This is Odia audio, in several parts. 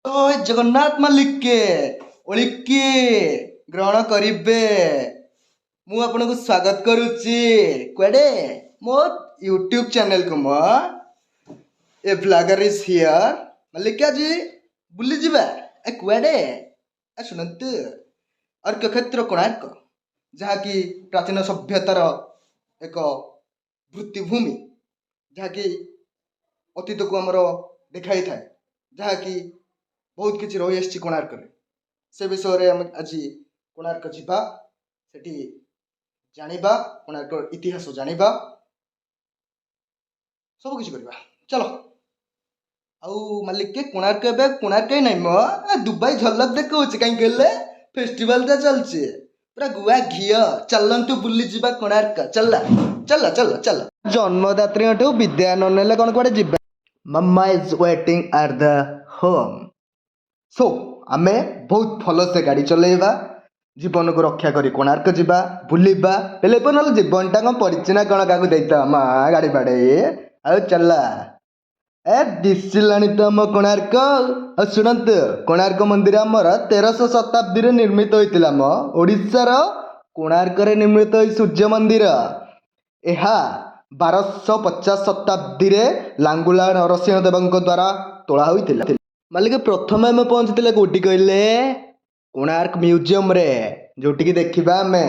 ଜୟ ଜଗନ୍ନାଥ ମାଲିକେ ଓଳିକି ଗ୍ରହଣ କରିବେ। ମୁଁ ଆପଣଙ୍କୁ ସ୍ୱାଗତ କରୁଛି କୁଆଡ଼େ ମୋ ୟୁଟ୍ୟୁବ୍ ଚ୍ୟାନେଲକୁ। ମୋ ଏ ବ୍ଲଗର ଇଜ୍ ହିୟର। ମାଲିକେ ଆଜି ବୁଲିଯିବା କୁଆଡ଼େ ଶୁଣନ୍ତୁ, ଅର୍କକ୍ଷେତ୍ର କୋଣାର୍କ, ଯାହାକି ପ୍ରାଚୀନ ସଭ୍ୟତାର ଏକ ଭିତ୍ତିଭୂମି, ଯାହାକି ଅତୀତକୁ ଆମର ଦେଖାଇଥାଏ, ଯାହାକି ବହୁତ କିଛି ରହିଆସିଛି କୋଣାର୍କରେ। ସେ ବିଷୟରେ ଆମେ ଆଜି କୋଣାର୍କ ଯିବା, ସେଠି ଜାଣିବା, କୋଣାର୍କ ଇତିହାସ ଜାଣିବା, ସବୁ କିଛି କରିବା। ଚାଲ। ଆଉ ମାଲିକେ କୋଣାର୍କ ଏବେ କୋଣାର୍କ ହିଁ ନାହିଁ, ମୋ ଦୁବାଇ ଝଲକ ଦେଖାଉଛି। କାହିଁକି କହିଲେ ଫେଷ୍ଟିଭାଲଟା ଚାଲିଛି ପୁରା ଗୁଆ ଘିଅ। ଚାଲନ୍ତୁ ବୁଲିଯିବା କୋଣାର୍କ। ଚାଲ ଚାଲ ଚାଲ ଚାଲ। ଜନ୍ମଦାତ୍ରୀଙ୍କଠୁ ବିଦ୍ୟା ନ ନେଲେ କ'ଣ କୁଆଡ଼େ ଯିବା। Mama is waiting at the home. So ଆମେ ବହୁତ ଭଲସେ ଗାଡ଼ି ଚଲେଇବା, ଜୀବନକୁ ରକ୍ଷା କରି କୋଣାର୍କ ଯିବା, ବୁଲିବା। ହେଲେ ନହେଲେ ଜୀବନଟା କ'ଣ ପଡ଼ିଛି ନା କ'ଣ କାହାକୁ ଦେଇଥାଉ ମା ଗାଡ଼ି ବାଡ଼େଇ। ଆଉ ଚାଲ। ଦିଶିଲାଣି ତ ଆମ କୋଣାର୍କ। ଆଉ ଶୁଣନ୍ତୁ, କୋଣାର୍କ ମନ୍ଦିର ଆମର 1300 ଶତାବ୍ଦୀରେ ନିର୍ମିତ ହୋଇଥିଲା। ଆମ ଓଡ଼ିଶାର କୋଣାର୍କରେ ନିର୍ମିତ ଏହି ସୂର୍ଯ୍ୟ ମନ୍ଦିର। ଏହା 1250 ଶତାବ୍ଦୀରେ ଲାଙ୍ଗୁଳା ନରସିଂହ ଦେବଙ୍କ ଦ୍ୱାରା ତୋଳା ହୋଇଥିଲା। ମାଲିକ ପ୍ରଥମେ ଆମେ ପହଞ୍ଚିଥିଲେ କୋଉଠି କହିଲେ? କୋଣାର୍କ ମ୍ୟୁଜିୟମରେ, ଯୋଉଠିକି ଦେଖିବା ଆମେ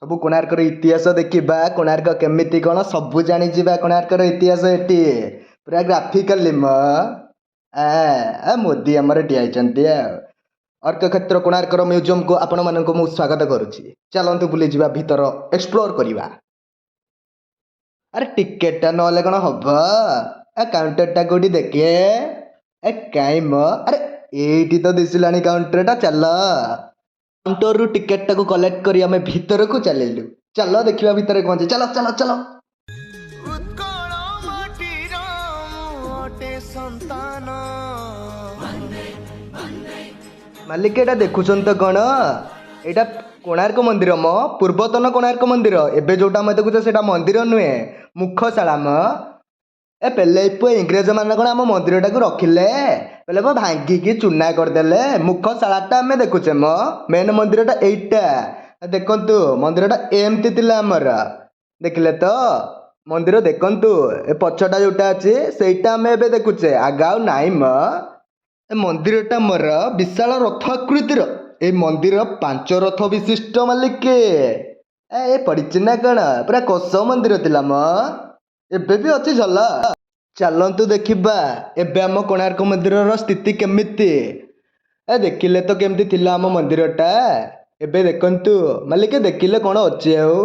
ସବୁ କୋଣାର୍କର ଇତିହାସ ଦେଖିବା। କୋଣାର୍କ କେମିତି କ'ଣ ସବୁ ଜାଣିଯିବା। କୋଣାର୍କର ଇତିହାସ ଏଠି ପୁରା ଗ୍ରାଫିକାଲି। ମୋଦି ଆମର ଠିଆ ହେଇଛନ୍ତି। ଆଉ ଅର୍କକ୍ଷେତ୍ର କୋଣାର୍କର ମ୍ୟୁଜିୟମକୁ ଆପଣମାନଙ୍କୁ ମୁଁ ସ୍ୱାଗତ କରୁଛି। ଚାଲନ୍ତୁ ବୁଲିଯିବା, ଭିତର ଏକ୍ସପ୍ଲୋର କରିବା। ଆରେ ଟିକେଟଟା ନହେଲେ କ'ଣ ହବ? କାଉଣ୍ଟରଟା କୋଉଠି ଦେଖେ? କାଇଁ ମ, ଆରେ ଏଇଠି ତ ଦିଶିଲାଣି କାଉଣ୍ଟରଟା। ଚାଲ। କାଉଣ୍ଟରରୁ ଟିକେଟଟାକୁ କଲେକ୍ଟ କରି ଆମେ ଭିତରକୁ ଚାଲିଲୁ। ଚାଲ ଦେଖିବା ଭିତରେ କ'ଣ ଅଛି। ଚାଲ ଚାଲ ଚାଲ। ମାଲିକ ଏଇଟା ଦେଖୁଛନ୍ତି ତ କ'ଣ? ଏଇଟା କୋଣାର୍କ ମନ୍ଦିର ମ, ପୂର୍ବତନ କୋଣାର୍କ ମନ୍ଦିର। ଏବେ ଯୋଉଟା ଆମେ ଦେଖୁଛେ ସେଇଟା ମନ୍ଦିର ନୁହେଁ, ମୁଖଶାଳା ମ। ପେଲେଇପ ଇଂରେଜ ମାନେ କ'ଣ ଆମ ମନ୍ଦିରଟାକୁ ରଖିଲେ? ପେଲେଇପ ଭାଙ୍ଗିକି ଚୁନା କରିଦେଲେ। ମୁଖଶାଳାଟା ଆମେ ଦେଖୁଛେ ମ, ମେନ୍ ମନ୍ଦିରଟା ଏଇଟା। ଦେଖନ୍ତୁ ମନ୍ଦିରଟା ଏମିତି ଥିଲା ଆମର। ଦେଖିଲେ ତ ମନ୍ଦିର? ଦେଖନ୍ତୁ ଏ ପଛଟା ଯୋଉଟା ଅଛି ସେଇଟା ଆମେ ଏବେ ଦେଖୁଛେ, ଆଗ ଆଉ ନାହିଁ ମ। ଏ ମନ୍ଦିରଟା ମୋର ବିଶାଳ ରଥ ଆକୃତିର। ଏଇ ମନ୍ଦିର 5 ରଥ ବିଶିଷ୍ଟ ମାଲିକେ। ଏ ପଡ଼ିଛି ନା କ'ଣ? ପୁରା କୋଷ ମନ୍ଦିର ଥିଲା ମ, ଏବେ ବି ଅଛି। ଝଲ ଚାଲନ୍ତୁ ଦେଖିବା ଏବେ ଆମ କୋଣାର୍କ ମନ୍ଦିରର ସ୍ଥିତି କେମିତି। ଦେଖିଲେ ତ କେମିତି ଥିଲା ଆମ ମନ୍ଦିରଟା। ଏବେ ଦେଖନ୍ତୁ ମାଲିକେ, ଦେଖିଲେ କ'ଣ ଅଛି ଆଉ?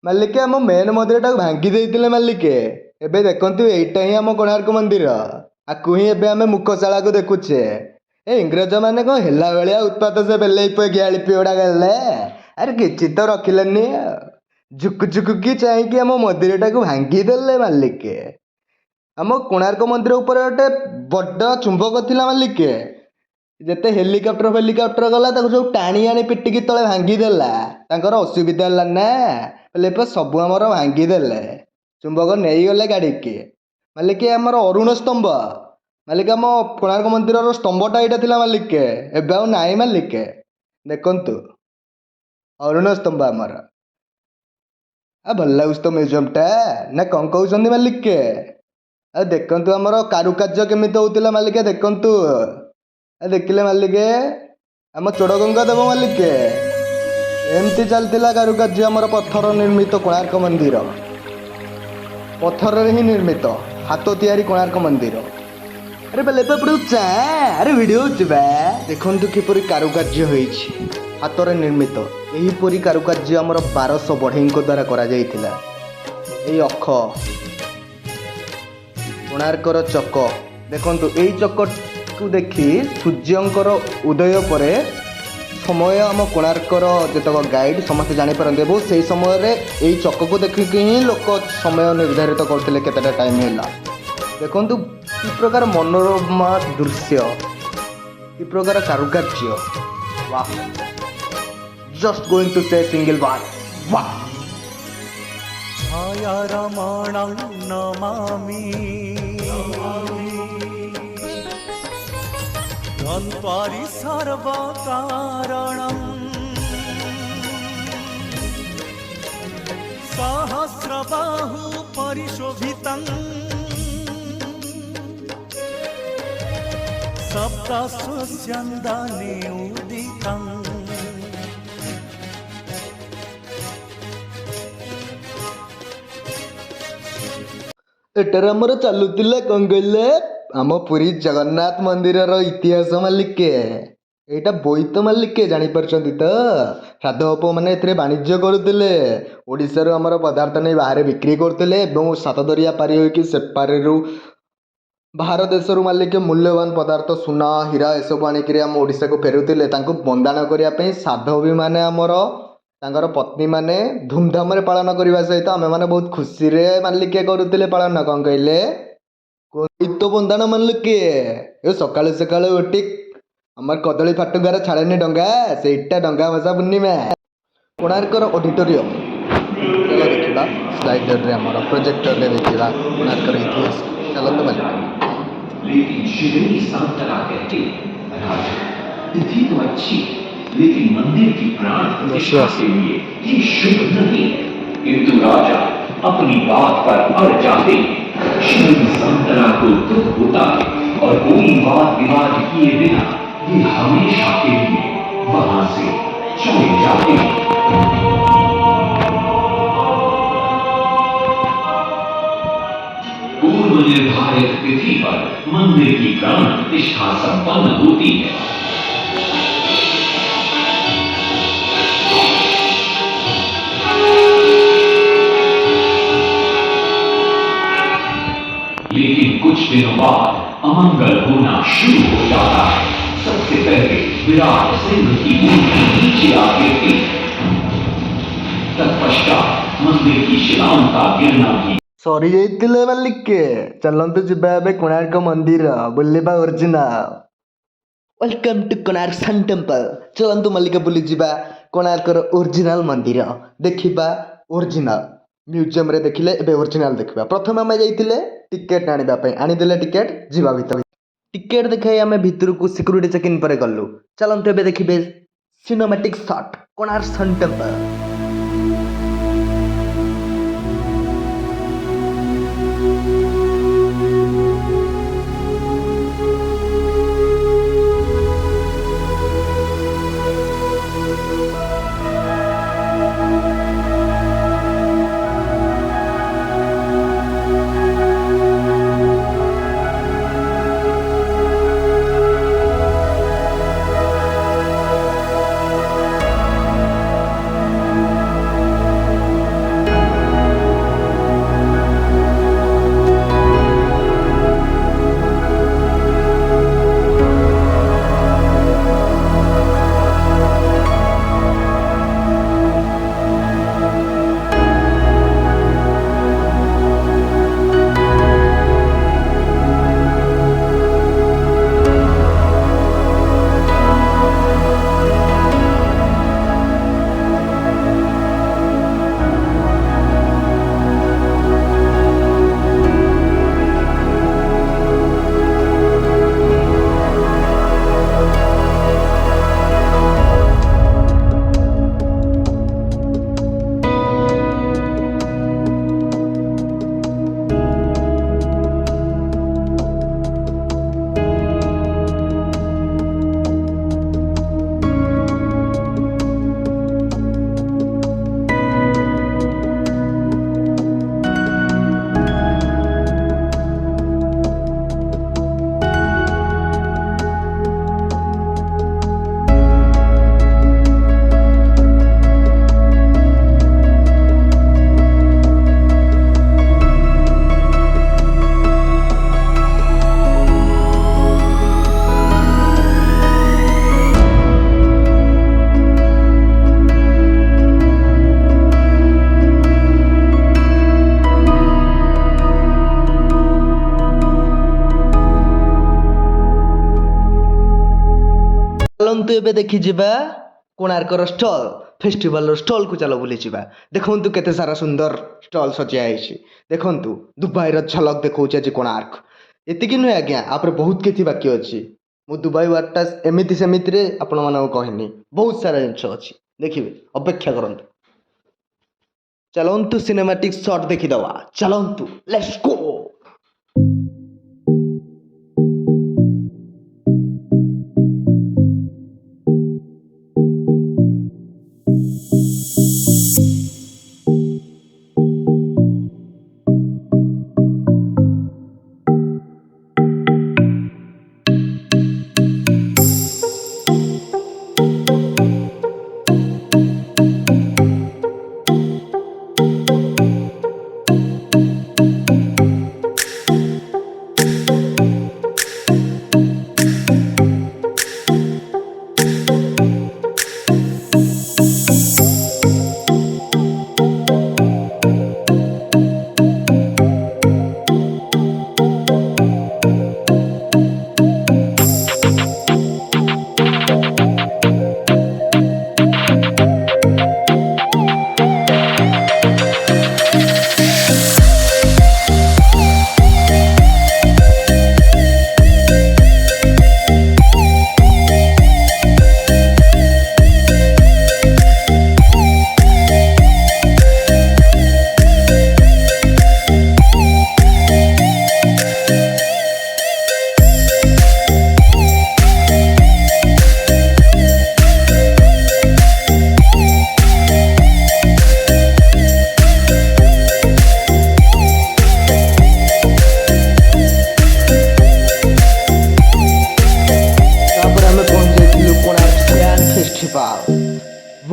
ମାଲିକେ ଆମ ମେନ୍ ମନ୍ଦିରଟାକୁ ଭାଙ୍ଗି ଦେଇଥିଲେ ମାଲିକେ। ଏବେ ଦେଖନ୍ତୁ ଏଇଟା ହିଁ ଆମ କୋଣାର୍କ ମନ୍ଦିର। ଆକୁ ହିଁ ଏବେ ଆମେ ମୁଖଶାଳାକୁ ଦେଖୁଛେ। ଇଂରେଜ ମାନେ କ'ଣ ହେଲା ଭଳିଆ ଉତ୍ପାତ ସେ ବେଲେଇପ ଘିଆଳି ପିଓଡ଼ା ଗଲେ। ଆରେ କିଛି ତ ରଖିଲେନି। ଝୁକୁ ଝୁକୁକି ଚାହିଁକି ଆମ ମନ୍ଦିରଟାକୁ ଭାଙ୍ଗିଦେଲେ ମାଲିକେ। ଆମ କୋଣାର୍କ ମନ୍ଦିର ଉପରେ ଗୋଟେ ବଡ଼ ଚୁମ୍ବକ ଥିଲା ମାଲିକେ। ଯେତେ ହେଲିକପ୍ଟର ଗଲା ତାକୁ ସବୁ ଟାଣି ଆଣି ପିଟିକି ତଳେ ଭାଙ୍ଗିଦେଲା। ତାଙ୍କର ଅସୁବିଧା ହେଲା ନା, ହେଲେ ସବୁ ଆମର ଭାଙ୍ଗିଦେଲେ। ଚୁମ୍ବକ ନେଇଗଲେ ଗାଡ଼ିକି। ମାଲିକେ ଆମର ଅରୁଣ ସ୍ତମ୍ଭ, ମାଲିକ ଆମ କୋଣାର୍କ ମନ୍ଦିରର ସ୍ତମ୍ଭଟା ଏଇଟା ଥିଲା ମାଲିକେ। ଏବେ ଆଉ ନାହିଁ ମାଲିକେ। ଦେଖନ୍ତୁ ଅରୁଣ ସ୍ତମ୍ଭ ଆମର। ଭଲ ଲାଗୁଛି ତ ମ୍ୟୁଜିୟମଟା ନା କ'ଣ କହୁଛନ୍ତି ମାଲିକେ? ଆଉ ଦେଖନ୍ତୁ ଆମର କାରୁକାର୍ଯ୍ୟ କେମିତି ହଉଥିଲା ମାଲିକେ। ଦେଖନ୍ତୁ ଦେଖିଲେ ମାଲିକେ, ଆମ ଚୋଡ଼ଗଙ୍ଗା ଦେବ ମାଲିକେ। ଏମିତି ଚାଲିଥିଲା କାରୁକାର୍ଯ୍ୟ ଆମର। ପଥର ନିର୍ମିତ କୋଣାର୍କ ମନ୍ଦିର, ପଥରରେ ହିଁ ନିର୍ମିତ, ହାତ ତିଆରି କୋଣାର୍କ ମନ୍ଦିର। ଆରେ ବେଲେ ଏପଟକୁ ଚା, ଆରେ ଭିଡ଼ିଓ ହେଉଛି ବା। ଦେଖନ୍ତୁ କିପରି କାରୁକାର୍ଯ୍ୟ ହେଇଛି, ହାତରେ ନିର୍ମିତ। ଏହିପରି କାରୁକାର୍ଯ୍ୟ ଆମର 1200 ବଢ଼େଇଙ୍କ ଦ୍ୱାରା କରାଯାଇଥିଲା। ଏଇ ଅଖ, କୋଣାର୍କର ଚକ ଦେଖନ୍ତୁ। ଏଇ ଚକକୁ ଦେଖି ସୂର୍ଯ୍ୟଙ୍କର ଉଦୟ ପରେ ସମୟ ଆମ କୋଣାର୍କର ଯେତେକ ଗାଇଡ଼ ସମସ୍ତେ ଜାଣିପାରନ୍ତି। ଏବଂ ସେଇ ସମୟରେ ଏଇ ଚକକୁ ଦେଖିକି ହିଁ ଲୋକ ସମୟ ନିର୍ଦ୍ଧାରିତ କରୁଥିଲେ କେତେଟା ଟାଇମ୍ ହେଲା। ଦେଖନ୍ତୁ କି ପ୍ରକାର ମନୋରମା ଦୃଶ୍ୟ, କି ପ୍ରକାର କାରୁକାର୍ଯ୍ୟ। Wow, just going to say single word, wow. ରମଣଂ ନମାମି धन्वारि सर्वकारणम् सहस्रबाहु परिशोभितम् सप्तस्वस्यन्दाने उदितम् ଏଠାରେ ଆମର ଚାଲୁଥିଲା କ'ଣ କହିଲେ ଆମ ପୁରୀ ଜଗନ୍ନାଥ ମନ୍ଦିରର ଇତିହାସ ମାଲିକେ ଏଇଟା ବୋଇତ ମାଲିକେ ଜାଣିପାରୁଛନ୍ତି ତ ସାଧବ ପୁଅମାନେ ଏଥିରେ ବାଣିଜ୍ୟ କରୁଥିଲେ ଓଡ଼ିଶାରୁ ଆମର ପଦାର୍ଥ ନେଇ ବାହାରେ ବିକ୍ରି କରୁଥିଲେ ଏବଂ ସାତଦରିଆ ପାରି ହୋଇକି ସେପାରିରୁ ବାହାର ଦେଶରୁ ମାଲିକେ ମୂଲ୍ୟବାନ ପଦାର୍ଥ ସୁନା ହୀରା ଏସବୁ ଆଣିକିରି ଆମ ଓଡ଼ିଶାକୁ ଫେରୁଥିଲେ ତାଙ୍କୁ ବନ୍ଦାଣ କରିବା ପାଇଁ ସାଧବୀମାନେ ଆମର ତାଙ୍କର ପତ୍ନୀମାନେ ଧୁମଧାମରେ ପାଳନ କରିବା ସହିତ ଆମେମାନେ ବହୁତ ଖୁସିରେ ମାଲିକେ କରୁଥିଲେ ପାଳନ କ'ଣ କହିଲେ ବୋଇତ ବନ୍ଦାଣ ମାଲିକେ ଏ ସକାଳୁ ସକାଳୁ ଉଠି ଆମର କଦଳୀ ଫାଟୁଗାର ଛାଡ଼େନି ଡଙ୍ଗା ସେଇଟା ଡଙ୍ଗା ଭସା ପୂର୍ଣ୍ଣିମା କୋଣାର୍କର ଅଡିଟୋରିୟମ୍ ଚାଲ ଦେଖିବା ସ୍ଲାଇଡରରେ ଆମର ପ୍ରୋଜେକ୍ଟରରେ ଦେଖିବା କୋଣାର୍କର ଇତିହାସ ଚାଲନ୍ତୁ ମାଲିକ लेकिन शिवरी सांतरा कहते राजा तिथि तो अच्छी लेकिन मंदिर की प्राण प्रतिष्ठा के लिए ये शुभ नहीं किंतु राजा अपनी बात पर अड़ जाते शिवरी सांतरा को दुख होता है और कोई वाद विवाद किए बिना ये हमेशा के लिए वहां से चले जाते हैं पूर्व निर्धारित तिथि पर मंदिर की प्राण प्रतिष्ठा संपन्न होती है लेकिन कुछ दिनों बाद अमंगल होना शुरू हो जाता है सबसे पहले विराट सिंह की मूर्ति नीचे आ गिरती है तत्पश्चात मंदिर की शिलाओं का गिरना भी ସରିଯାଇଥିଲେ ମାଲିକେ ଚାଲନ୍ତୁ ଯିବା ଏବେ କୋଣାର୍କ ମନ୍ଦିର ବୁଲିବା original welcome to Konark sun temple ଚାଲନ୍ତୁ ମାଲିକ ବୁଲିଯିବା କୋଣାର୍କର ଅରିଜିନାଲ ମନ୍ଦିର ଦେଖିବା ଅରିଜିନାଲ ମ୍ୟୁଜିୟମରେ ଦେଖିଲେ ଏବେ ଅରିଜିନାଲ ଦେଖିବା ପ୍ରଥମେ ଆମେ ଯାଇଥିଲେ ଟିକେଟ୍ ଆଣିବା ପାଇଁ ଆଣିଦେଲେ ଟିକେଟ୍ ଯିବା ଭିତରେ ଟିକେଟ୍ ଦେଖାଇ ଆମେ ଭିତରକୁ ସିକ୍ୟୁରିଟି ଚେକିନ୍ ପରେ ଗଲୁ ଚାଲନ୍ତୁ ଏବେ ଦେଖିବେ cinematic short Konark sun temple ଚାଲନ୍ତୁ ଏବେ ଦେଖିଯିବା କୋଣାର୍କର ଷ୍ଟଲ୍ ଫେଷ୍ଟିଭାଲର ଷ୍ଟଲ୍କୁ ଚାଲ ବୁଲିଯିବା ଦେଖନ୍ତୁ କେତେ ସାରା ସୁନ୍ଦର ଷ୍ଟଲ୍ ସଜା ହେଇଛି ଦେଖନ୍ତୁ ଦୁବାଇର ଝଲକ ଦେଖାଉଛି ଆଜି କୋଣାର୍କ ଏତିକି ନୁହେଁ ଆଜ୍ଞା ଆପରେ ବହୁତ କିଛି ବାକି ଅଛି ମୁଁ ଦୁବାଇ ୱାର୍କଟା ଏମିତି ସେମିତିରେ ଆପଣମାନଙ୍କୁ କହିନି, ବହୁତ ସାରା ଜିନିଷ ଅଛି ଦେଖିବେ, ଅପେକ୍ଷା କରନ୍ତୁ। ଚାଲନ୍ତୁ ସିନେମାଟିକ୍ ସଟ୍ ଦେଖିଦେବା, ଚାଲନ୍ତୁ let's go.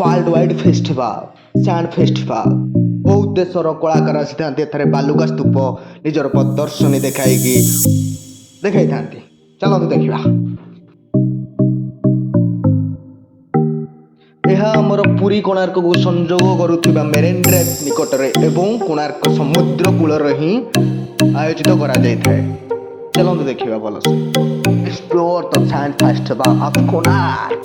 World wide festival sand festival. ବହୁତ ଦେଶର କଳାକାର ଆସିଥାନ୍ତି ଏଠାରେ ବାଲୁକା ସ୍ତୂପ ନିଜର ପ୍ରଦର୍ଶନୀ ଦେଖାଇଥାନ୍ତି। ଚାଲନ୍ତୁ ଦେଖିବା। ଏହା ଆମର ପୁରୀ କୋଣାର୍କକୁ ସଂଯୋଗ କରୁଥିବା ମେରିନ୍ ଡ୍ରାଇଭ୍ ନିକଟରେ ଏବଂ କୋଣାର୍କ ସମୁଦ୍ର କୂଳରେ ହିଁ ଆୟୋଜିତ କରାଯାଇଥାଏ। ଚାଲନ୍ତୁ ଦେଖିବା ଭଲସେ। Explore the sand festival of Konark.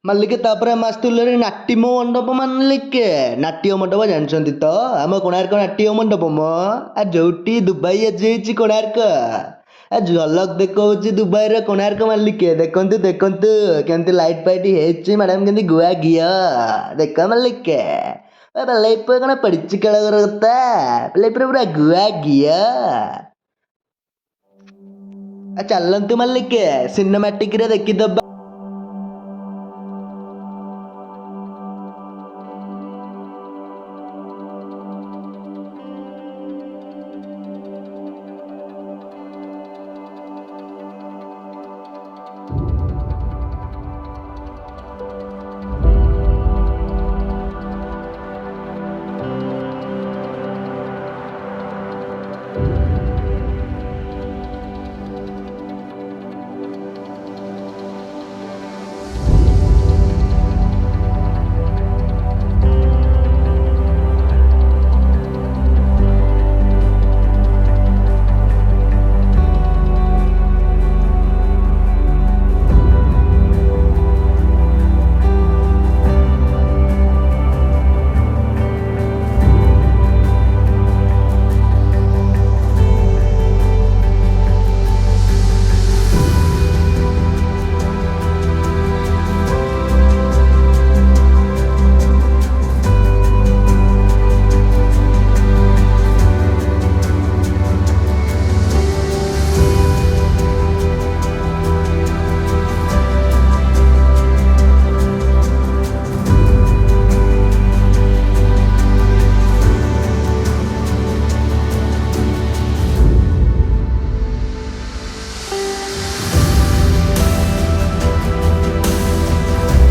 ମାଲିକେ ତାପରେ ଆମେ ଆସିଥିଲୁ ନାଟ୍ୟ ମଣ୍ଡପ ମାଲିକେ। ନାଟ୍ୟ ମଣ୍ଡପ ଜାଣିଛନ୍ତି ତ, ଆମ କୋଣାର୍କ ନାଟ୍ୟ ମଣ୍ଡପ ମ ଯୋଉଠି ଦୁବାଇ ଆଜି ହେଇଛି କୋଣାର୍କ। ଝଲକ ଦେଖଉଛି ଦୁବାଇର କୋଣାର୍କ ମାଲିକେ। ଦେଖନ୍ତୁ ଦେଖନ୍ତୁ କେମିତି ଲାଇଟ୍ ଫାଇଟ୍ ହେଇଛି ମ୍ୟାଡ଼ାମ, କେମିତି ଗୁଆ ଘିଅ ଦେଖ ମାଲିକେ। ଲାଇଫ୍ କ'ଣ ପଡ଼ିଛି କେଳଗର କଥା, ଲାଇଫ୍ରେ ପୁରା ଗୁଆ ଘିଅ। ଚାଲନ୍ତୁ ମାଲିକେ ସିନେମାଟିକରେ ଦେଖିଦବା।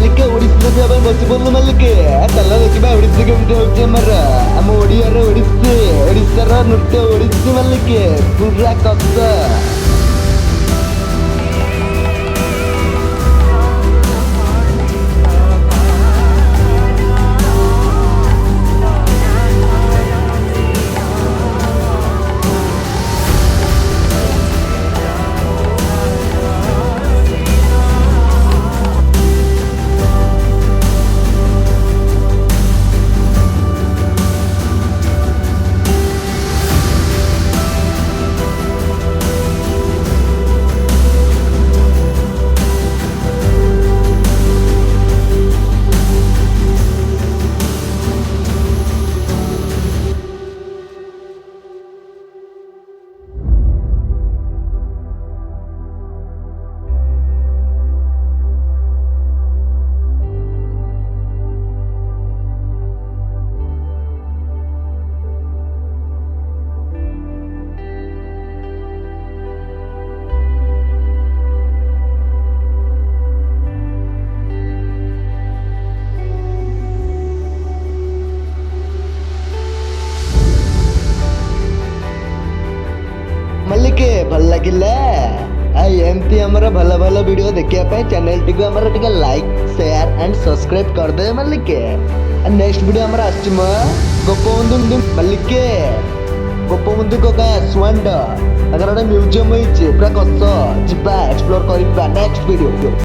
ମାଲିକେ ଓଡ଼ିଶୀ ଦେଖିବା ପାଇଁ ବସି ପଡ଼ିଲୁ ମାଲିକେ। ଚାଲ ଦେଖିବା ଓଡ଼ିଶୀ କେମିତି ହେଉଛି ଆମର। ଆମ ଓଡ଼ିଆର ଓଡ଼ିଶୀ, ଓଡ଼ିଶାର ନୃତ୍ୟ ଓଡ଼ିଶୀ ମାଲିକେ ପୁରା କସ। ମାଲିକେ ଭଲ ଲାଗିଲା। ଆଉ ଏମିତି ଆମର ଭଲ ଭଲ ଭିଡ଼ିଓ ଦେଖିବା ପାଇଁ ଚ୍ୟାନେଲଟିକୁ ଆମର ଟିକେ ଲାଇକ୍ ସେୟାର ଆଣ୍ଡ ସବସ୍କ୍ରାଇବ୍ କରିଦେବେ ମାଲିକେ। ନେକ୍ସଟ ଭିଡ଼ିଓ ଆମର ଆସିଛି ମ ଗୋପବନ୍ଧୁ ମାଲିକେ। ଗୋପବନ୍ଧୁଙ୍କ ଗାଁ ସୁଆଣ୍ଡ ତାଙ୍କର ଗୋଟେ ମ୍ୟୁଜିୟମ୍ ହେଇଛି ପୁରା କସ। ଯିବା ଏକ୍ସପ୍ଲୋର କରିବା ନେକ୍ସଟ ଭିଡ଼ିଓ।